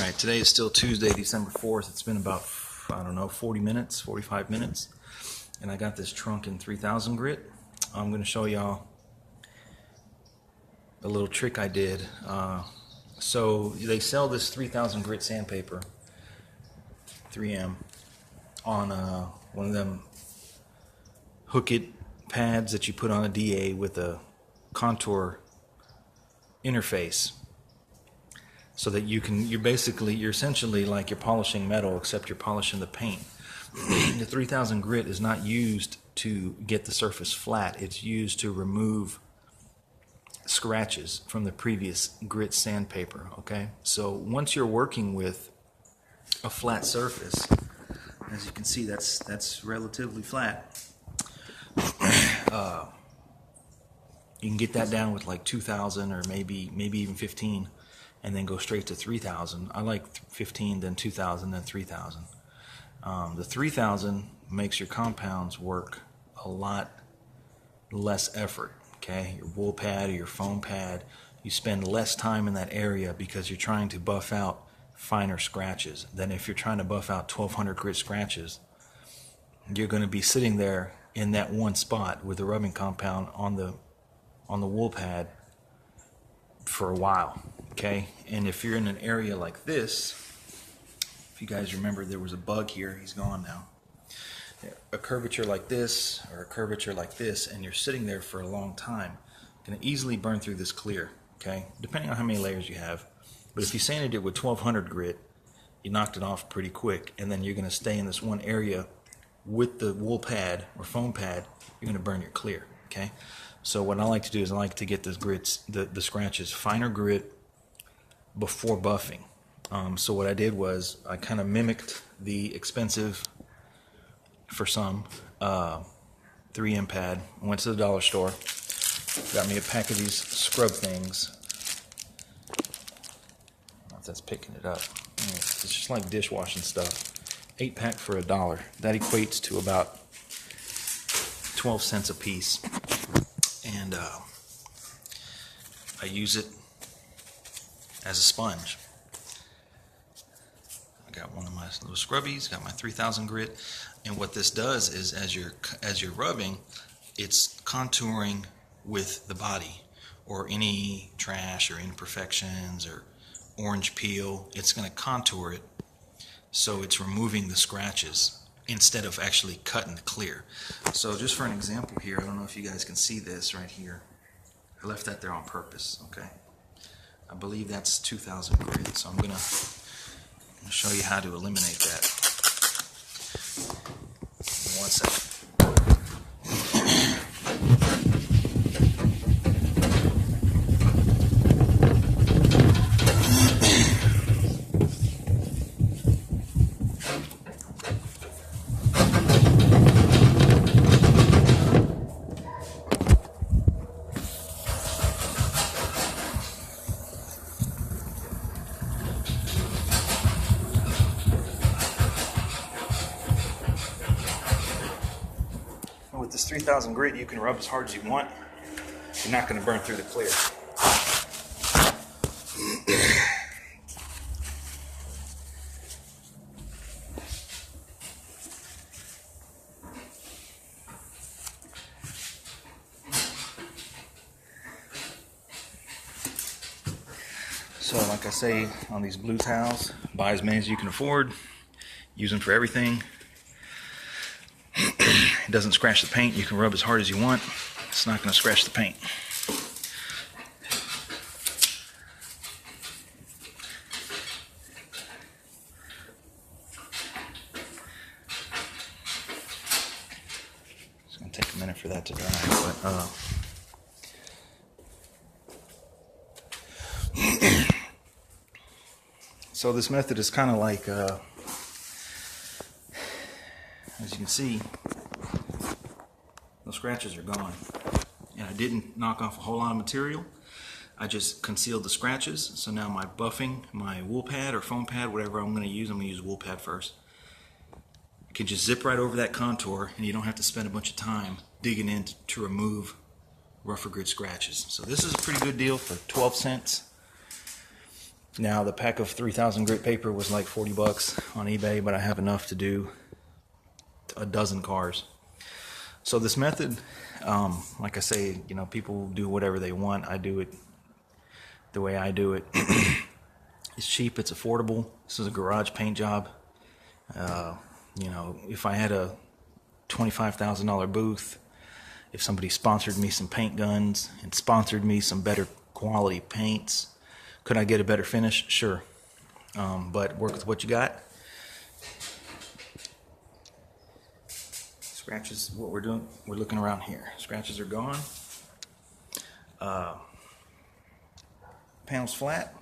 Alright, today is still Tuesday, December 4th. It's been about, I don't know, 40 minutes, 45 minutes. And I got this trunk in 3000 grit. I'm going to show y'all a little trick I did. So they sell this 3000 grit sandpaper, 3M, on one of them hook it pads that you put on a DA with a contour interface. So that you're essentially like you're polishing metal, except you're polishing the paint. The 3000 grit is not used to get the surface flat. It's used to remove scratches from the previous grit sandpaper. Okay, so once you're working with a flat surface, as you can see, that's relatively flat. You can get that down with like 2000 or maybe even 15. And then go straight to 3000. I like 15, then 2000, then 3000. The 3000 makes your compounds work a lot less effort. Okay, your wool pad or your foam pad, you spend less time in that area because you're trying to buff out finer scratches than if you're trying to buff out 1200 grit scratches. You're going to be sitting there in that one spot with the rubbing compound on the wool pad for a while. Okay, and if you're in an area like this, if you guys remember, there was a bug here, he's gone now. A curvature like this or a curvature like this, and you're sitting there for a long time, going to easily burn through this clear. Okay, depending on how many layers you have. But if you sanded it with 1200 grit, you knocked it off pretty quick, and then you're going to stay in this one area with the wool pad or foam pad. You're going to burn your clear. Okay, so what I like to do is I like to get the scratches finer grit before buffing. So what I did was I kind of mimicked the expensive, for some, 3M pad. I went to the dollar store, got me a pack of these scrub things. I don't know if that's picking it up. It's just like dishwashing stuff. 8-pack for $1. That equates to about 12 cents a piece. And I use it as a sponge. I got one of my little scrubbies, got my 3000 grit, and what this does is as you're rubbing, it's contouring with the body or any trash or imperfections or orange peel. It's going to contour it, so it's removing the scratches instead of actually cutting the clear. So just for an example here, I don't know if you guys can see this right here. I left that there on purpose. Okay, I believe that's 2000 grit, so I'm gonna show you how to eliminate that. In 1 second. With this 3000 grit, you can rub as hard as you want. You're not going to burn through the clear. So like I say on these blue towels, buy as many as you can afford. Use them for everything. It doesn't scratch the paint. You can rub as hard as you want. It's not going to scratch the paint. It's going to take a minute for that to dry, but so this method is kind of like, as you can see, those scratches are gone. And I didn't knock off a whole lot of material. I just concealed the scratches. So now my buffing, my wool pad or foam pad, whatever I'm going to use wool pad first. You can just zip right over that contour, and you don't have to spend a bunch of time digging in to remove rougher grit scratches. So this is a pretty good deal for 12 cents. Now the pack of 3,000 grit paper was like 40 bucks on eBay, but I have enough to do a dozen cars. So this method, like I say, you know, people do whatever they want. I do it the way I do it. It's cheap, it's affordable. This is a garage paint job. You know, if I had a $25,000 booth, if somebody sponsored me some paint guns and sponsored me some better quality paints, could I get a better finish? Sure. But work with what you got. Scratches, what we're doing, we're looking around here. Scratches are gone. Panel's flat.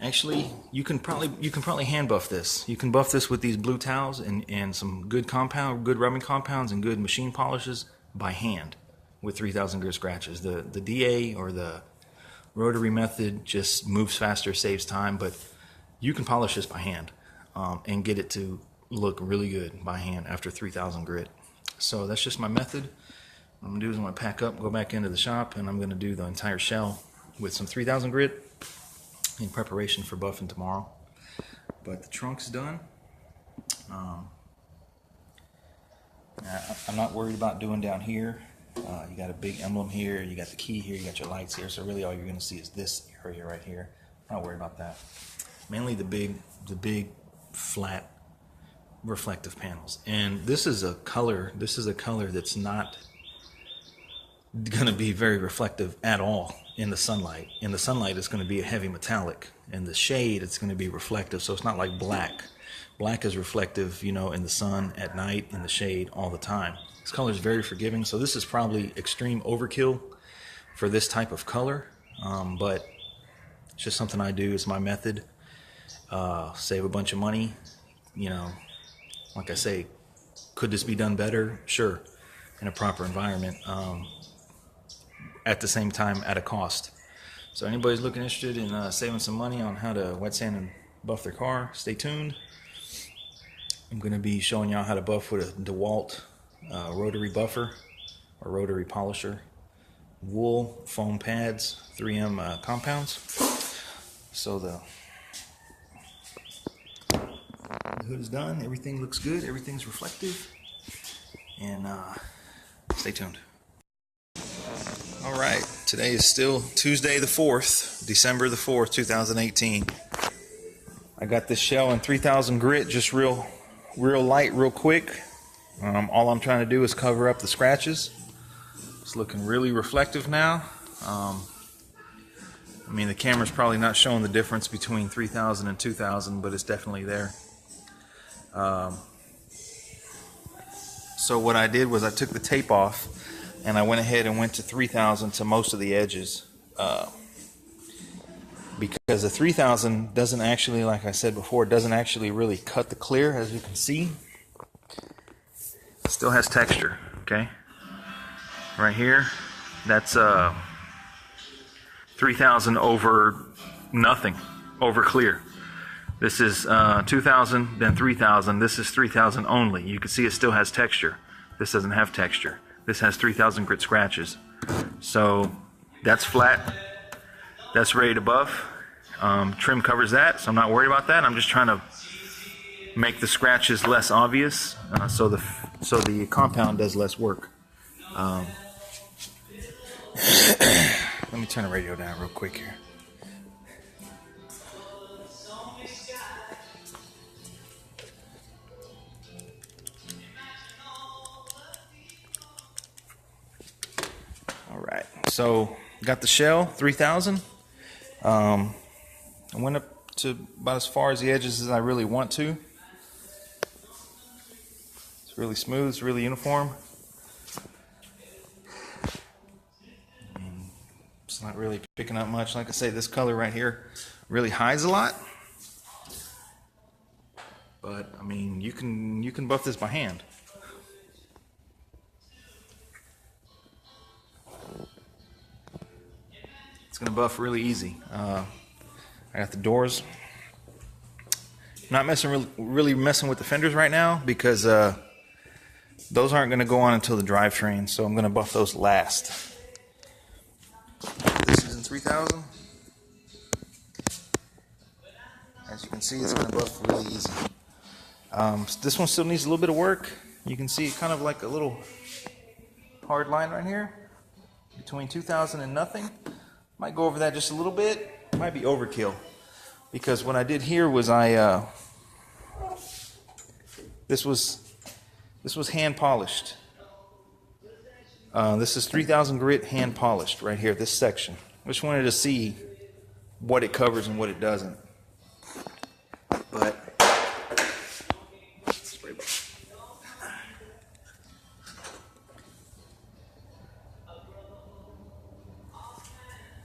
Actually, you can probably hand buff this. You can buff this with these blue towels and some good rubbing compounds and good machine polishes by hand with 3,000 grit scratches. The DA or the rotary method just moves faster, saves time, but you can polish this by hand and get it to look really good by hand after 3,000 grit. So that's just my method. What I'm gonna do is I'm gonna pack up, go back into the shop, and I'm gonna do the entire shell with some 3,000 grit in preparation for buffing tomorrow. But the trunk's done. I'm not worried about doing down here. You got a big emblem here, you got the key here, you got your lights here, so really all you're going to see is this area right here. I'm not worried about that. Mainly the big flat reflective panels. And this is a color that's not going to be very reflective at all in the sunlight. In the sunlight it's going to be a heavy metallic. In the shade it's going to be reflective, so it's not like black. Black is reflective, you know, in the sun, at night, in the shade, all the time. This color is very forgiving, so this is probably extreme overkill for this type of color, but it's just something I do. It's my method. Save a bunch of money. You know, like I say, could this be done better? Sure, in a proper environment. At the same time, at a cost. So anybody's interested in saving some money on how to wet sand and buff their car, stay tuned. I'm going to be showing y'all how to buff with a DeWalt rotary buffer or rotary polisher, wool, foam pads, 3M compounds. So the hood is done, everything looks good, everything's reflective, and stay tuned. Alright, today is still Tuesday the 4th, December the 4th, 2018. I got this shell in 3,000 grit, just real light, real quick. All I'm trying to do is cover up the scratches. It's looking really reflective now. I mean, the camera's probably not showing the difference between 3,000 and 2,000, but it's definitely there. So what I did was I took the tape off and I went ahead and went to 3,000 to most of the edges. Because the 3,000 doesn't actually, like I said before, it doesn't actually really cut the clear, as you can see. It still has texture, okay? Right here, that's 3,000 over nothing, over clear. This is 2,000, then 3,000. This is 3,000 only. You can see it still has texture. This doesn't have texture. This has 3,000 grit scratches. So that's flat. That's ready to buff. Trim covers that, so I'm not worried about that. I'm just trying to make the scratches less obvious, so the compound does less work. Let me turn the radio down real quick here. All right, so got the shell 3,000. I went up to about as far as the edges as I really want to. It's really smooth, it's really uniform. It's not really picking up much. Like I say, this color right here really hides a lot. But I mean, you can buff this by hand. It's gonna buff really easy. I got the doors. Not really messing with the fenders right now because those aren't gonna go on until the drivetrain, so I'm gonna buff those last. This is in 3,000. As you can see, it's going to buff really easy. This one still needs a little bit of work. You can see kind of like a little hard line right here between 2000 and nothing. Might go over that just a little bit. Might be overkill, because what I did here was this was hand polished. This is 3000 grit hand polished right here, this section. I just wanted to see what it covers and what it doesn't. But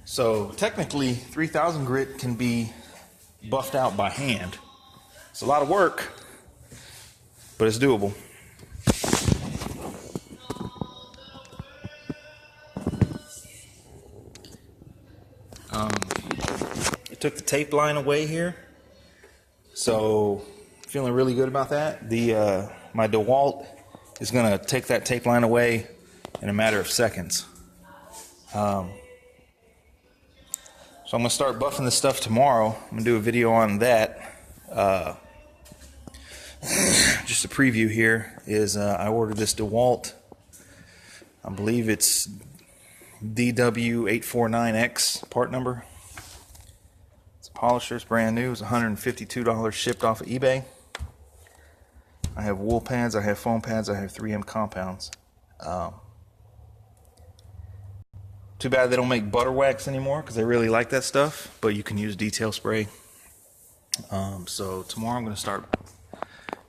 so technically 3000 grit can be buffed out by hand. It's a lot of work, but it's doable. I took the tape line away here, so feeling really good about that. My DeWalt is going to take that tape line away in a matter of seconds. So I'm going to start buffing this stuff tomorrow. I'm going to do a video on that. Just a preview here is I ordered this DeWalt. I believe it's DW849X part number. It's a polisher. It's brand new. It's $152 shipped off of eBay. I have wool pads. I have foam pads. I have 3M compounds. Too bad they don't make butter wax anymore, because I really like that stuff, but you can use detail spray. So tomorrow I'm going to start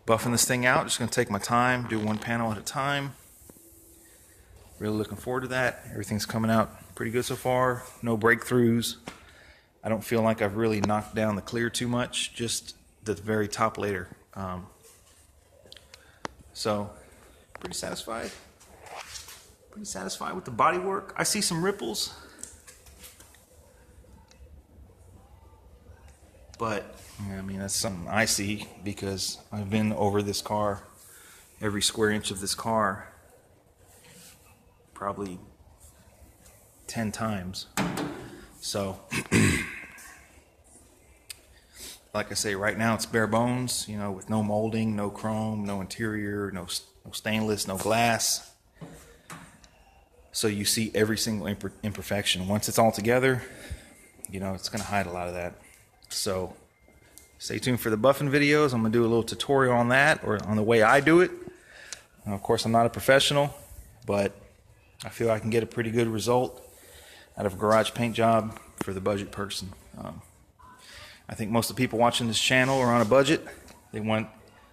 buffing this thing out. Just going to take my time, do one panel at a time. Really looking forward to that. Everything's coming out pretty good so far. No breakthroughs. I don't feel like I've really knocked down the clear too much, just the very top layer. So pretty satisfied. Pretty satisfied with the body work. I see some ripples, but I mean, that's something I see because I've been over this car, every square inch of this car, probably 10 times. So like I say, right now it's bare bones, you know, with no molding, no chrome, no interior, no stainless, no glass. So you see every single imperfection. Once it's all together, you know, it's going to hide a lot of that. So stay tuned for the buffing videos. I'm going to do a little tutorial on that, or on the way I do it. Of course, I'm not a professional, but I feel I can get a pretty good result out of a garage paint job for the budget person. I think most of the people watching this channel are on a budget. They want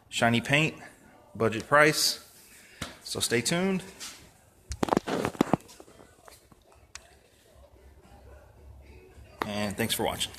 shiny paint, budget price. So stay tuned. And thanks for watching.